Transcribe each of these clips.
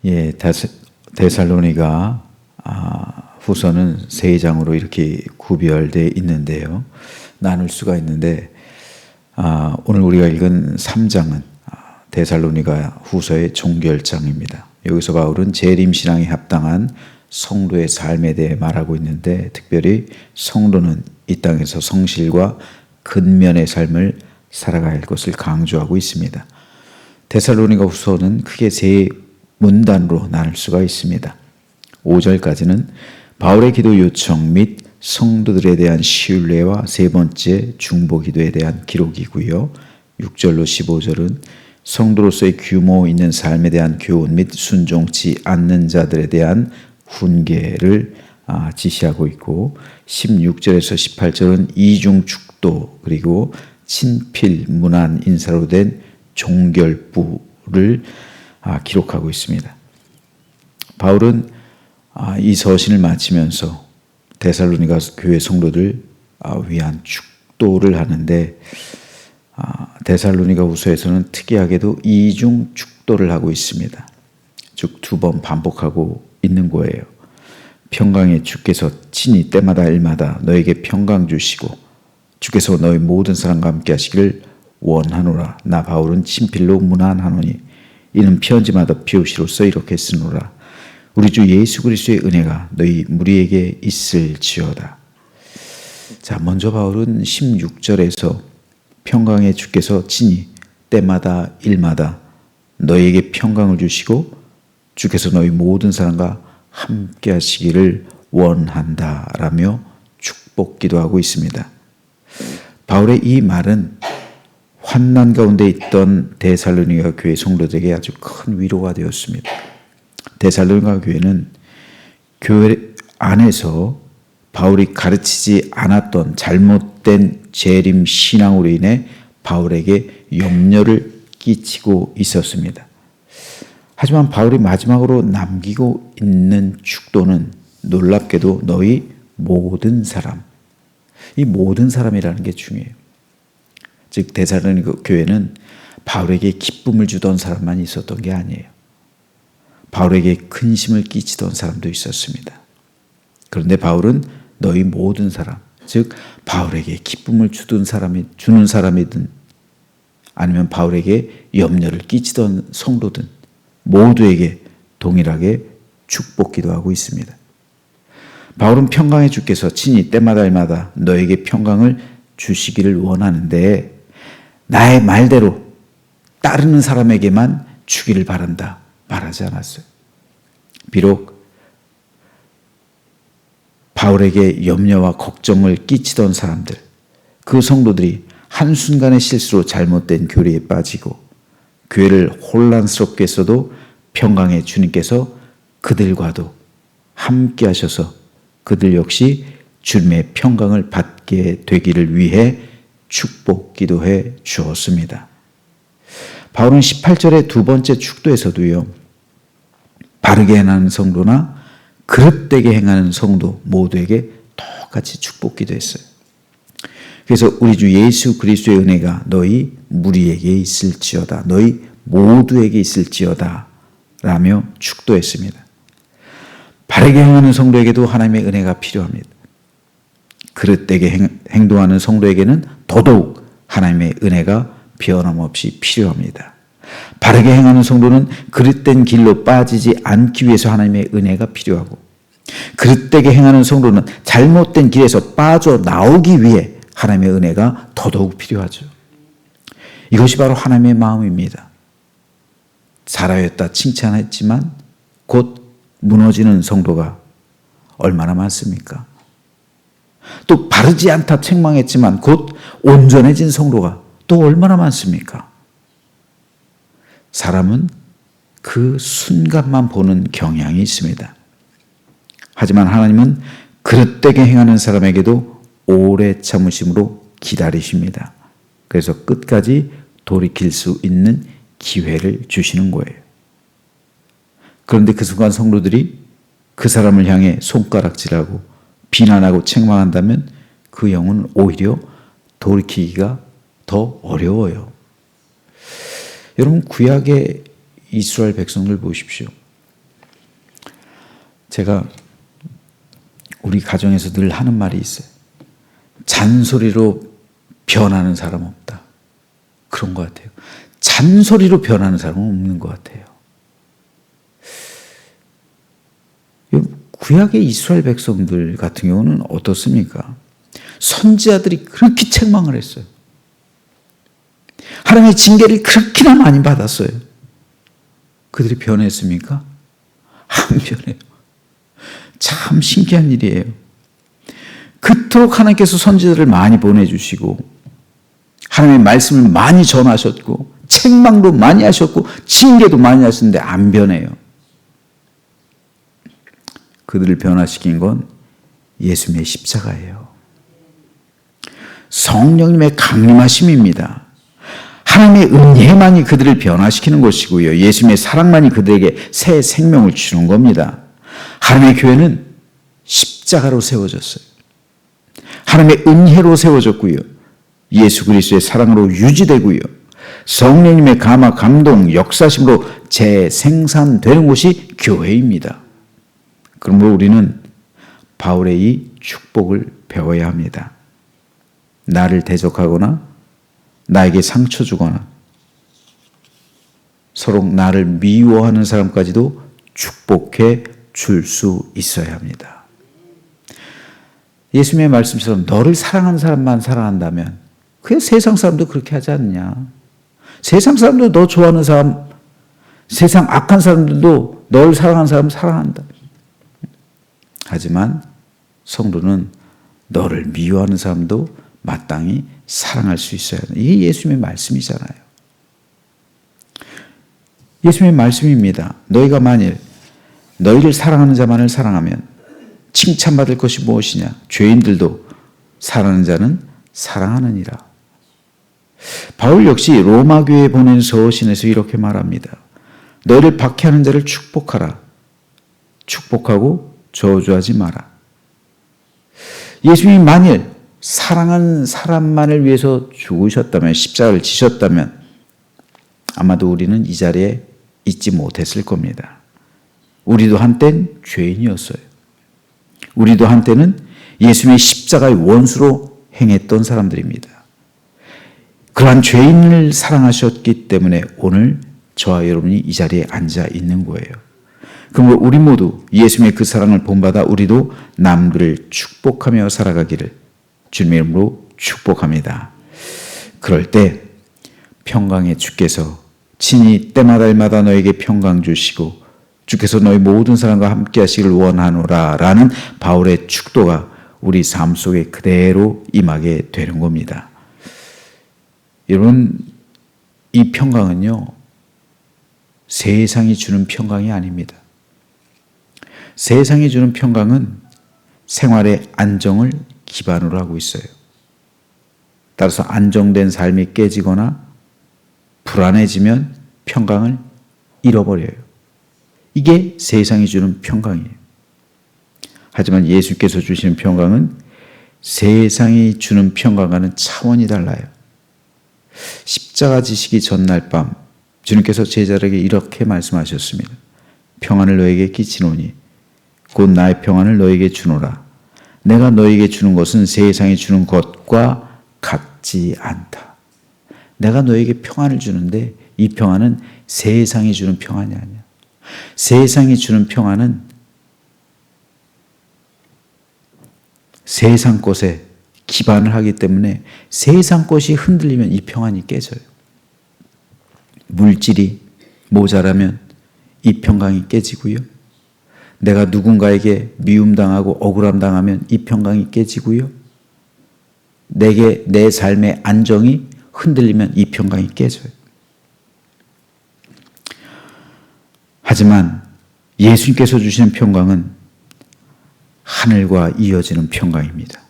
예, 데살로니가 후서는 세 장으로 이렇게 구별되어 있는데요. 나눌 수가 있는데 오늘 우리가 읽은 3장은 데살로니가 후서의 종결장입니다. 여기서 바울은 재림신앙에 합당한 성도의 삶에 대해 말하고 있는데, 특별히 성도는 이 땅에서 성실과 근면의 삶을 살아가야 할 것을 강조하고 있습니다. 데살로니가 후서는 크게 세 문단으로 나눌 수가 있습니다. 5절까지는 바울의 기도 요청 및 성도들에 대한 신뢰와 세 번째 중보 기도에 대한 기록이고요. 6절로 15절은 성도로서의 규모 있는 삶에 대한 교훈 및 순종치 않는 자들에 대한 훈계를 지시하고 있고, 16절에서 18절은 이중 축도 그리고 친필 문안 인사로 된 종결부를 기록하고 있습니다. 바울은 이 서신을 마치면서 데살로니가 교회 성도들 위한 축도를 하는데, 데살로니가 후서에서는 특이하게도 이중 축도를 하고 있습니다. 즉 2번 반복하고 있는 거예요. 평강의 주께서 친히 때마다 일마다 너에게 평강 주시고 주께서 너희 모든 사람과 함께 하시기를 원하노라. 나 바울은 친필로 문안하노니 이는 편지마다 비오시로써 이렇게 쓰노라. 우리 주 예수 그리스도의 은혜가 너희 무리에게 있을지어다. 자, 먼저 바울은 16절에서 평강의 주께서 친히 때마다 일마다 너희에게 평강을 주시고 주께서 너희 모든 사람과 함께 하시기를 원한다라며 축복 기도하고 있습니다. 바울의 이 말은 환난 가운데 있던 데살로니가 교회 성도들에게 아주 큰 위로가 되었습니다. 데살로니가 교회는 교회 안에서 바울이 가르치지 않았던 잘못된 재림 신앙으로 인해 바울에게 염려를 끼치고 있었습니다. 하지만 바울이 마지막으로 남기고 있는 축도는 놀랍게도 너희 모든 사람, 이 모든 사람이라는 게 중요해요. 즉 데살로니가 교회는 바울에게 기쁨을 주던 사람만 있었던 게 아니에요. 바울에게 근심을 끼치던 사람도 있었습니다. 그런데 바울은 너희 모든 사람, 즉 바울에게 기쁨을 주는 사람이든 아니면 바울에게 염려를 끼치던 성도든 모두에게 동일하게 축복 기도하고 있습니다. 바울은 평강의 주께서 친히 때마다 일마다 너에게 평강을 주시기를 원하는데 나의 말대로 따르는 사람에게만 주기를 바란다 말하지 않았어요. 비록 바울에게 염려와 걱정을 끼치던 사람들, 그 성도들이 한순간의 실수로 잘못된 교리에 빠지고 교회를 혼란스럽게 했어도 평강의 주님께서 그들과도 함께 하셔서 그들 역시 주님의 평강을 받게 되기를 위해 축복 기도해 주었습니다. 바울은 18절의 두 번째 축도에서도요, 바르게 행하는 성도나 그릇되게 행하는 성도 모두에게 똑같이 축복 기도했어요. 그래서 우리 주 예수 그리스도의 은혜가 너희 무리에게 있을지어다, 너희 모두에게 있을지어다 라며 축도했습니다. 바르게 행하는 성도에게도 하나님의 은혜가 필요합니다. 그릇되게 행동하는 성도에게는 더더욱 하나님의 은혜가 변함없이 필요합니다. 바르게 행하는 성도는 그릇된 길로 빠지지 않기 위해서 하나님의 은혜가 필요하고, 그릇되게 행하는 성도는 잘못된 길에서 빠져나오기 위해 하나님의 은혜가 더더욱 필요하죠. 이것이 바로 하나님의 마음입니다. 잘하였다 칭찬했지만 곧 무너지는 성도가 얼마나 많습니까? 또 바르지 않다 책망했지만 곧 온전해진 성도가 또 얼마나 많습니까? 사람은 그 순간만 보는 경향이 있습니다. 하지만 하나님은 그릇되게 행하는 사람에게도 오래 참으심으로 기다리십니다. 그래서 끝까지 돌이킬 수 있는 기회를 주시는 거예요. 그런데 그 순간 성도들이 그 사람을 향해 손가락질하고 비난하고 책망한다면 그 영혼은 오히려 돌이키기가 더 어려워요. 여러분, 구약의 이스라엘 백성들 보십시오. 제가 우리 가정에서 늘 하는 말이 있어요. 잔소리로 변하는 사람 없다. 그런 것 같아요. 잔소리로 변하는 사람은 없는 것 같아요. 구약의 이스라엘 백성들 같은 경우는 어떻습니까? 선지자들이 그렇게 책망을 했어요. 하나님의 징계를 그렇게나 많이 받았어요. 그들이 변했습니까? 안 변해요. 참 신기한 일이에요. 그토록 하나님께서 선지자들을 많이 보내주시고 하나님의 말씀을 많이 전하셨고 책망도 많이 하셨고 징계도 많이 하셨는데 안 변해요. 그들을 변화시킨 건 예수님의 십자가예요. 성령님의 강림하심입니다. 하나님의 은혜만이 그들을 변화시키는 것이고요. 예수님의 사랑만이 그들에게 새 생명을 주는 겁니다. 하나님의 교회는 십자가로 세워졌어요. 하나님의 은혜로 세워졌고요. 예수 그리스도의 사랑으로 유지되고요. 성령님의 감화, 감동, 역사심으로 재생산되는 곳이 교회입니다. 그러므로 우리는 바울의 이 축복을 배워야 합니다. 나를 대적하거나 나에게 상처 주거나 서로 나를 미워하는 사람까지도 축복해 줄 수 있어야 합니다. 예수님의 말씀처럼 너를 사랑하는 사람만 사랑한다면 그게 세상 사람도 그렇게 하지 않냐. 세상 사람도 너 좋아하는 사람, 세상 악한 사람들도 너를 사랑하는 사람 사랑한다. 하지만 성도는 너를 미워하는 사람도 마땅히 사랑할 수 있어야 한다. 이게 예수님의 말씀이잖아요. 예수님의 말씀입니다. 너희가 만일 너희를 사랑하는 자만을 사랑하면 칭찬받을 것이 무엇이냐? 죄인들도 사랑하는 자는 사랑하느니라. 바울 역시 로마 교회에 보낸 서신에서 이렇게 말합니다. 너희를 박해하는 자를 축복하라. 축복하고 저주하지 마라. 예수님이 만일 사랑하는 사람만을 위해서 죽으셨다면, 십자가를 지셨다면 아마도 우리는 이 자리에 있지 못했을 겁니다. 우리도 한땐 죄인이었어요. 우리도 한때는 예수님의 십자가의 원수로 행했던 사람들입니다. 그러한 죄인을 사랑하셨기 때문에 오늘 저와 여러분이 이 자리에 앉아 있는 거예요. 그러므로 우리 모두 예수님의 그 사랑을 본받아 우리도 남들을 축복하며 살아가기를 주님의 이름으로 축복합니다. 그럴 때 평강의 주께서 친히 때마다 일마다 너에게 평강 주시고 주께서 너희 모든 사람과 함께 하시기를 원하노라 라는 바울의 축도가 우리 삶 속에 그대로 임하게 되는 겁니다. 여러분, 이 평강은요, 세상이 주는 평강이 아닙니다. 세상이 주는 평강은 생활의 안정을 기반으로 하고 있어요. 따라서 안정된 삶이 깨지거나 불안해지면 평강을 잃어버려요. 이게 세상이 주는 평강이에요. 하지만 예수께서 주시는 평강은 세상이 주는 평강과는 차원이 달라요. 십자가 지시기 전날 밤 주님께서 제자들에게 이렇게 말씀하셨습니다. 평안을 너에게 끼치노니 곧 나의 평안을 너에게 주노라. 내가 너에게 주는 것은 세상이 주는 것과 같지 않다. 내가 너에게 평안을 주는데 이 평안은 세상이 주는 평안이 아니야. 세상이 주는 평안은 세상 것에 기반을 하기 때문에 세상 것이 흔들리면 이 평안이 깨져요. 물질이 모자라면 이 평강이 깨지고요. 내가 누군가에게 미움당하고 억울함당하면 이 평강이 깨지고요. 내게 내 삶의 안정이 흔들리면 이 평강이 깨져요. 하지만 예수님께서 주시는 평강은 하늘과 이어지는 평강입니다.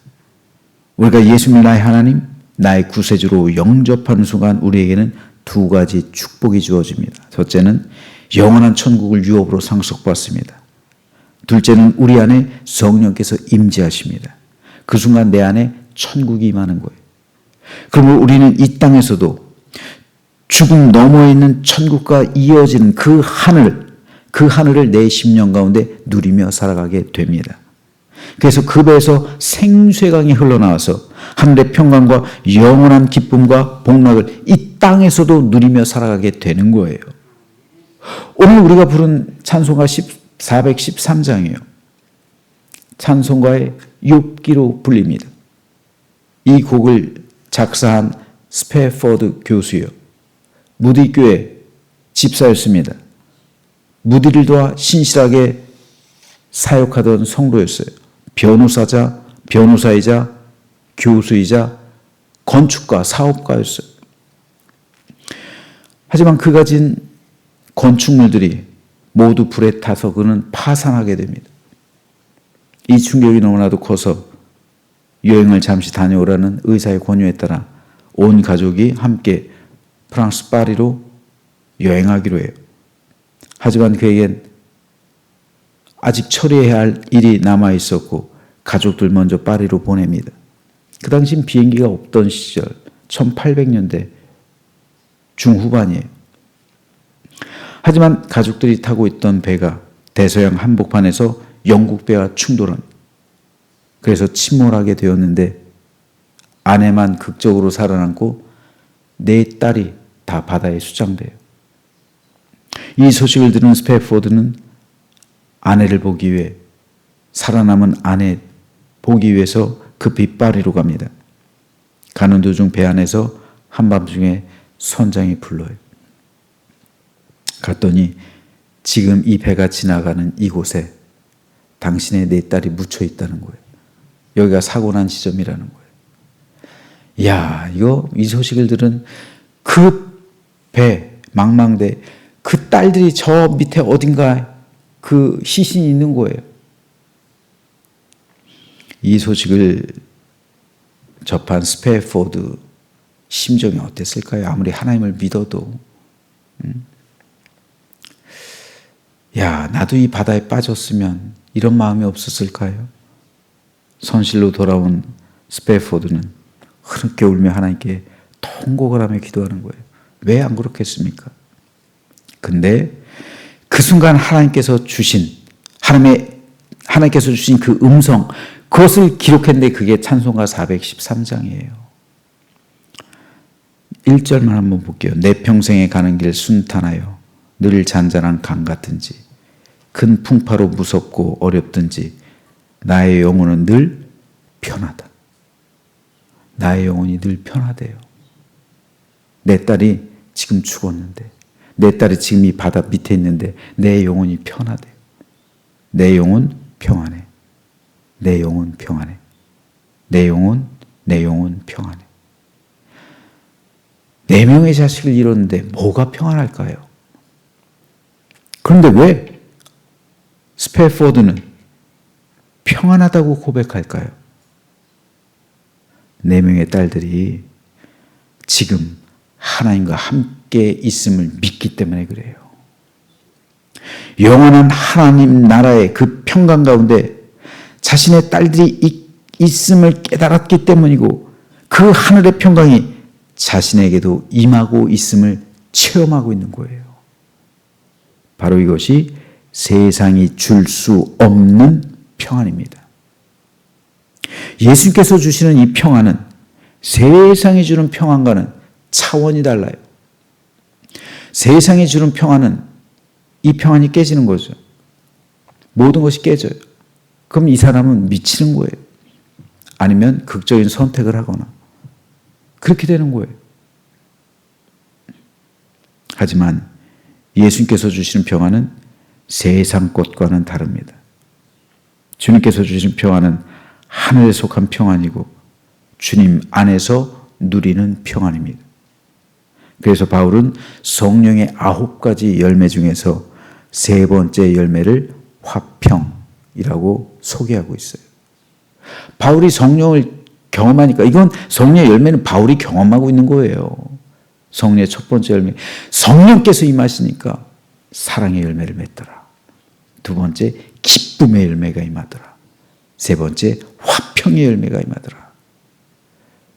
우리가 예수님을 나의 하나님, 나의 구세주로 영접하는 순간 우리에게는 두 가지 축복이 주어집니다. 첫째는 영원한 천국을 유업으로 상속받습니다. 둘째는 우리 안에 성령께서 임재하십니다. 그 순간 내 안에 천국이 임하는 거예요. 그러므로 우리는 이 땅에서도 죽음 너머에 있는 천국과 이어지는 그 하늘, 그 하늘을 내 심령 가운데 누리며 살아가게 됩니다. 그래서 그 배에서 생수의 강이 흘러나와서 하늘의 평강과 영원한 기쁨과 복락을 이 땅에서도 누리며 살아가게 되는 거예요. 오늘 우리가 부른 찬송가 413장이에요. 찬송가의 욥기로 불립니다. 이 곡을 작사한 스패포드 교수요. 무디 교회 집사였습니다. 무디를 도와 신실하게 사역하던 성도였어요. 변호사이자 교수이자 건축가, 사업가였어요. 하지만 그가 진 건축물들이 모두 불에 타서 그는 파산하게 됩니다. 이 충격이 너무나도 커서 여행을 잠시 다녀오라는 의사의 권유에 따라 온 가족이 함께 프랑스 파리로 여행하기로 해요. 하지만 그에겐 아직 처리해야 할 일이 남아 있었고 가족들 먼저 파리로 보냅니다. 그 당시엔 비행기가 없던 시절 1800년대 중후반이에요. 하지만 가족들이 타고 있던 배가 대서양 한복판에서 영국 배와 충돌한, 그래서 침몰하게 되었는데 아내만 극적으로 살아남고 네 딸이 다 바다에 수장돼요. 이 소식을 들은 스패포드는 아내를 보기 위해, 살아남은 아내 보기 위해서 급히 파리로 갑니다. 가는 도중 배 안에서 한밤중에 선장이 불러요. 갔더니 지금 이 배가 지나가는 이곳에 당신의 네 딸이 묻혀 있다는 거예요. 여기가 사고 난 지점이라는 거예요. 야, 이 소식을 들은 그 배, 망망대, 그 딸들이 저 밑에 어딘가 그 시신이 있는 거예요. 이 소식을 접한 스패포드 심정이 어땠을까요? 아무리 하나님을 믿어도. 야, 나도 이 바다에 빠졌으면 이런 마음이 없었을까요? 선실로 돌아온 스패포드는 흐르게 울며 하나님께 통곡을 하며 기도하는 거예요. 왜 안 그렇겠습니까? 근데 그 순간 하나님께서 주신 그 음성, 그것을 기록했는데 그게 찬송가 413장이에요. 1절만 한번 볼게요. 내 평생에 가는 길 순탄하여 늘 잔잔한 강 같은지 큰 풍파로 무섭고 어렵든지 나의 영혼은 늘 편하다. 나의 영혼이 늘 편하대요. 내 딸이 지금 죽었는데, 내 딸이 지금 이 바다 밑에 있는데 내 영혼이 편하대요. 내 영혼 평안해. 내 영혼 평안해. 내 영혼 평안해. 4명의 자식을 잃었는데 뭐가 평안할까요? 그런데 왜 스패포드는 평안하다고 고백할까요? 4명의 딸들이 지금 하나님과 함께 있음을 믿기 때문에 그래요. 영원한 하나님 나라의 그 평강 가운데 자신의 딸들이 있음을 깨달았기 때문이고, 그 하늘의 평강이 자신에게도 임하고 있음을 체험하고 있는 거예요. 바로 이것이 세상이 줄 수 없는 평안입니다. 예수님께서 주시는 이 평안은 세상이 주는 평안과는 차원이 달라요. 세상이 주는 평안은 이 평안이 깨지는 거죠. 모든 것이 깨져요. 그럼 이 사람은 미치는 거예요. 아니면 극적인 선택을 하거나 그렇게 되는 거예요. 하지만 예수님께서 주시는 평안은 세상 것과는 다릅니다. 주님께서 주신 평안은 하늘에 속한 평안이고 주님 안에서 누리는 평안입니다. 그래서 바울은 성령의 9가지 열매 중에서 3번째 열매를 화평이라고 소개하고 있어요. 바울이 성령을 경험하니까, 이건 성령의 열매는 바울이 경험하고 있는 거예요. 성령의 첫 번째 열매, 성령께서 임하시니까 사랑의 열매를 맺더라. 2번째 기쁨의 열매가 임하더라. 3번째 화평의 열매가 임하더라.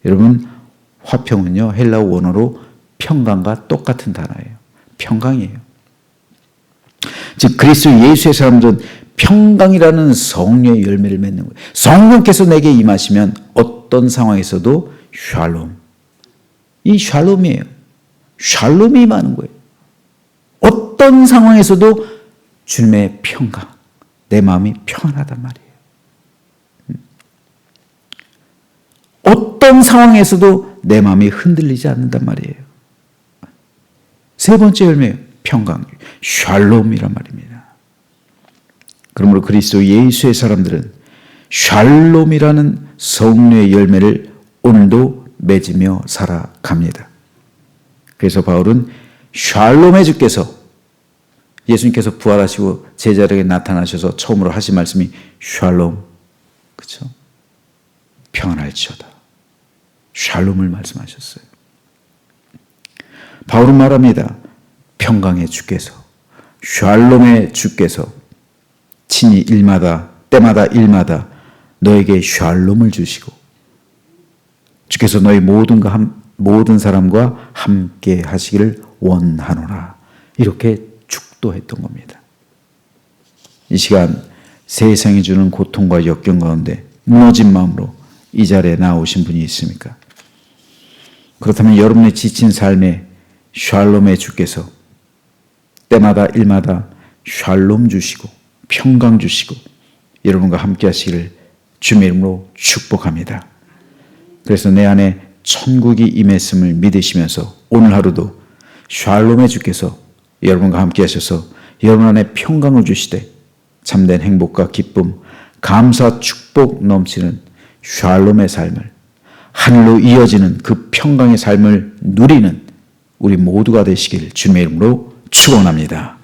여러분, 화평은요 헬라어 원어로 평강과 똑같은 단어예요. 평강이에요. 즉 그리스도 예수의 사람들은 평강이라는 성령의 열매를 맺는 거예요. 성령께서 내게 임하시면 어떤 상황에서도 샬롬. 이 샬롬이에요. 샬롬이 임하는 거예요. 어떤 상황에서도 주님의 평강. 내 마음이 평안하단 말이에요. 어떤 상황에서도 내 마음이 흔들리지 않는단 말이에요. 세 번째 열매예요. 평강. 샬롬이란 말입니다. 그러므로 그리스도 예수의 사람들은 샬롬이라는 성령의 열매를 오늘도 맺으며 살아갑니다. 그래서 바울은 샬롬의 주께서, 예수님께서 부활하시고 제자들에게 나타나셔서 처음으로 하신 말씀이 샬롬, 그렇죠? 평안할지어다. 샬롬을 말씀하셨어요. 바울은 말합니다. 평강의 주께서, 샬롬의 주께서 친히 일마다, 때마다 일마다 너에게 샬롬을 주시고 주께서 너희 모든 사람과 함께 하시기를 원하노라. 이렇게 축도했던 겁니다. 이 시간 세상이 주는 고통과 역경 가운데 무너진 마음으로 이 자리에 나오신 분이 있습니까? 그렇다면 여러분의 지친 삶에 샬롬의 주께서 때마다 일마다 샬롬 주시고 평강 주시고 여러분과 함께 하시기를 주님의 이름으로 축복합니다. 그래서 내 안에 천국이 임했음을 믿으시면서 오늘 하루도 샬롬의 주께서 여러분과 함께 하셔서 여러분 안에 평강을 주시되 참된 행복과 기쁨, 감사, 축복 넘치는 샬롬의 삶을, 하늘로 이어지는 그 평강의 삶을 누리는 우리 모두가 되시길 주님의 이름으로 축원합니다.